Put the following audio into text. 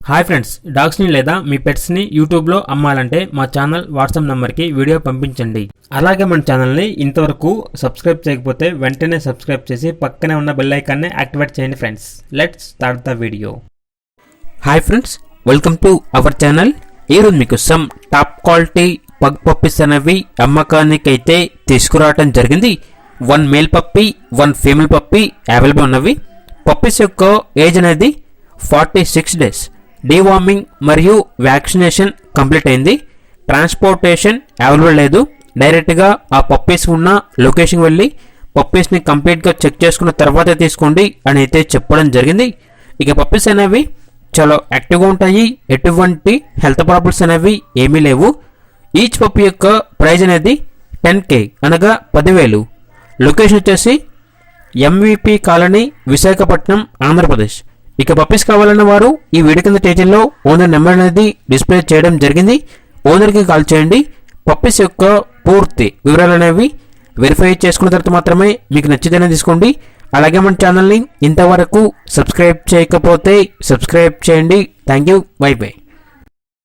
Hi friends, డాగ్స్ని లేదా మీ పెట్స్ని యూట్యూబ్లో అమ్మాలంటే మా ఛానల్ వాట్సాప్ నెంబర్కి వీడియో పంపించండి. అలాగే మన ఛానల్ని ఇంతవరకు సబ్స్క్రైబ్ చేయకపోతే వెంటనే సబ్స్క్రైబ్ చేసి పక్కనే ఉన్న బెల్ ఐకాన్ని యాక్టివేట్ చేయండి friends. Let's start the video. Hi friends, welcome to our channel. ఈరోజు మీకు some top quality pug puppies అనేవి అమ్మకానికి అయితే తీసుకురావడం జరిగింది. 1 male puppy 1 female puppy available ఉన్నవి. పప్పీస్ యొక్క ఏజ్ అనేది 46 డేస్. డీవార్మింగ్ మరియు వ్యాక్సినేషన్ కంప్లీట్ అయింది. ట్రాన్స్పోర్టేషన్ అవైలబుల్ లేదు. డైరెక్ట్గా ఆ పప్పీస్ ఉన్న లొకేషన్ వెళ్ళి పప్పీస్ని కంప్లీట్గా చెక్ చేసుకున్న తర్వాత తీసుకోండి అని అయితే చెప్పడం జరిగింది. ఇక పప్పీస్ అనేవి చాలా యాక్టివ్గా ఉంటాయి. ఎటువంటి హెల్త్ ప్రాబ్లమ్స్ అనేవి ఏమీ లేవు. ఈచ్ పప్పీ యొక్క ప్రైజ్ అనేది 10K అనగా 10,000. లొకేషన్ వచ్చేసి MVP కాలనీ, విశాఖపట్నం, ఆంధ్రప్రదేశ్. ఇక పప్పీస్ కావాలన్న వారు ఈ వీడియో కింద టైటిల్లో ఓనర్ నెంబర్ అనేది డిస్ప్లే చేయడం జరిగింది. ఓనర్కి కాల్ చేయండి. పప్పీస్ యొక్క పూర్తి వివరాలు అనేవి వెరిఫై చేసుకున్న తర్వాత మాత్రమే మీకు నచ్చితేనే తీసుకోండి. అలాగే మన ఛానల్ని ఇంతవరకు సబ్స్క్రైబ్ చేయకపోతే సబ్స్క్రైబ్ చేయండి. Thank you. By by.